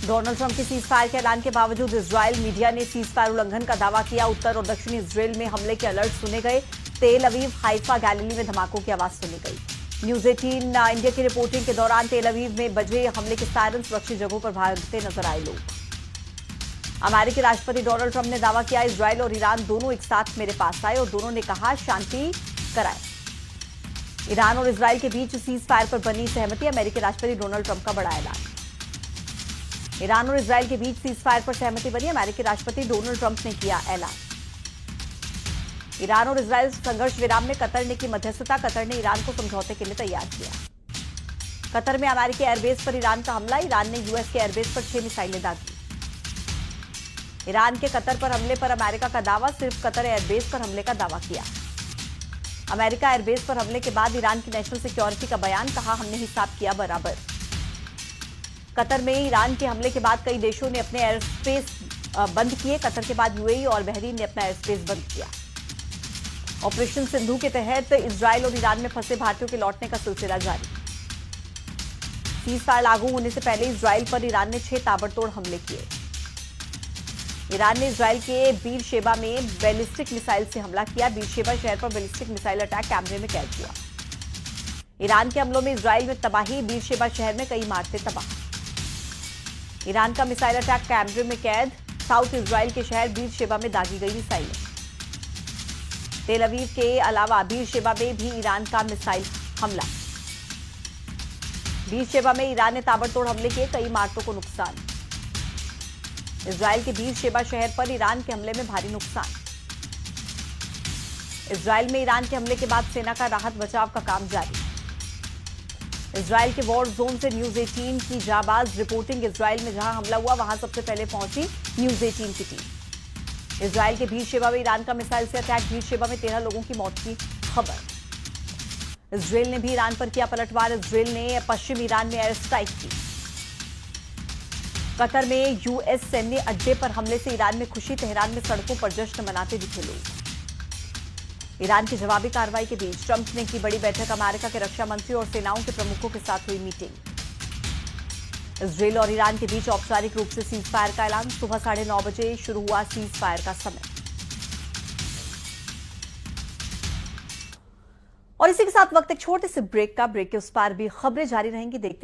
Donald Trump के cease fire के ऐलान के बावजूद इजरायल मीडिया ने सीज फायर उल्लंघन का दावा किया। उत्तर और दक्षिणी इजरायल में हमले के अलर्ट सुने गए। तेल अवीव, हाइफा, गैलिली में धमाकों की आवाज सुनी गई। न्यूज 18 इंडिया की रिपोर्टिंग के दौरान तेल अवीव में बजे हमले के सायरन सुरक्षित जगहों पर भागते नजर आए लोग। अमेरिकी राष्ट्रपति डोनाल्ड ट्रंप ने दावा किया, इजरायल और ईरान दोनों एक साथ मेरे पास आए और दोनों ने कहा शांति कराए। ईरान और इजरायल के बीच सीज फायर पर बनी सहमति। अमेरिकी राष्ट्रपति डोनाल्ड ट्रंप का बड़ा ऐलान। ईरान और इजरायल के बीच सीज फायर पर सहमति बनी। अमेरिकी राष्ट्रपति डोनाल्ड ट्रंप ने किया ऐलान। ईरान और इजरायल संघर्ष विराम में कतर ने की मध्यस्थता। कतर ने ईरान को समझौते के लिए तैयार किया। कतर में अमेरिकी एयरबेस पर ईरान का हमला। ईरान ने यूएस के एयरबेस पर 6 मिसाइलें दागी। ईरान के कतर पर हमले पर अमेरिका का दावा। सिर्फ कतर एयरबेस पर हमले का दावा किया। अमेरिका एयरबेस पर हमले के बाद ईरान की नेशनल सिक्योरिटी का बयान, कहा हमने हिसाब किया बराबर। कतर में ईरान के हमले के बाद कई देशों ने अपने एयर स्पेस बंद किए। कतर के बाद यूएई और बहरीन ने अपना एयर स्पेस बंद किया। ऑपरेशन सिंधु के तहत इजरायल और ईरान में फंसे भारतीयों के लौटने का सिलसिला जारी। सीज फायर लागू होने से पहले इजरायल पर ईरान ने 6 ताबड़तोड़ हमले किए। ईरान ने इजरायल के बीर शेबा में बैलिस्टिक मिसाइल से हमला किया। बीर शेबा शहर पर बैलिस्टिक मिसाइल अटैक कैमरे में कैद हुआ। ईरान के हमलों में इजरायल में तबाही। बीर शेबा शहर में कई इमारतें तबाह। ईरान का मिसाइल अटैक कैमरे में कैद। साउथ इजरायल के शहर बीर शेबा में दागी गई मिसाइलें। तेल अवीव के अलावा बीर शेबा में भी ईरान का मिसाइल हमला। बीर शेबा में ईरान ने ताबड़तोड़ हमले किए, कई इमारतों को नुकसान। इजरायल के बीर शेबा शहर पर ईरान के हमले में भारी नुकसान। इजरायल में ईरान के हमले के बाद सेना का राहत बचाव का काम जारी। इजरायल के वॉर जोन से न्यूज 18 की जाबाज रिपोर्टिंग। इजरायल में जहां हमला हुआ वहां सबसे पहले पहुंची न्यूज 18 की टीम। इजरायल के बीर शेबा में ईरान का मिसाइल से अटैक। बीर शेबा में 13 लोगों की मौत की खबर। इजरायल ने भी ईरान पर किया पलटवार। इजरायल ने पश्चिम ईरान में एयर स्ट्राइक की। कतर में यूएस सैन्य अड्डे पर हमले से ईरान में खुशी। तेहरान में सड़कों पर जश्न मनाते दिखे लोग। ईरान की जवाबी कार्रवाई के बीच ट्रंप ने की बड़ी बैठक। अमेरिका के रक्षा मंत्री और सेनाओं के प्रमुखों के साथ हुई मीटिंग। इजरायल और ईरान के बीच औपचारिक रूप से सीज फायर का ऐलान। सुबह 9:30 बजे शुरू हुआ सीज फायर का समय। और इसी के साथ वक्त एक छोटे से ब्रेक का। ब्रेक के उस पार भी खबरें जारी रहेंगी। देखते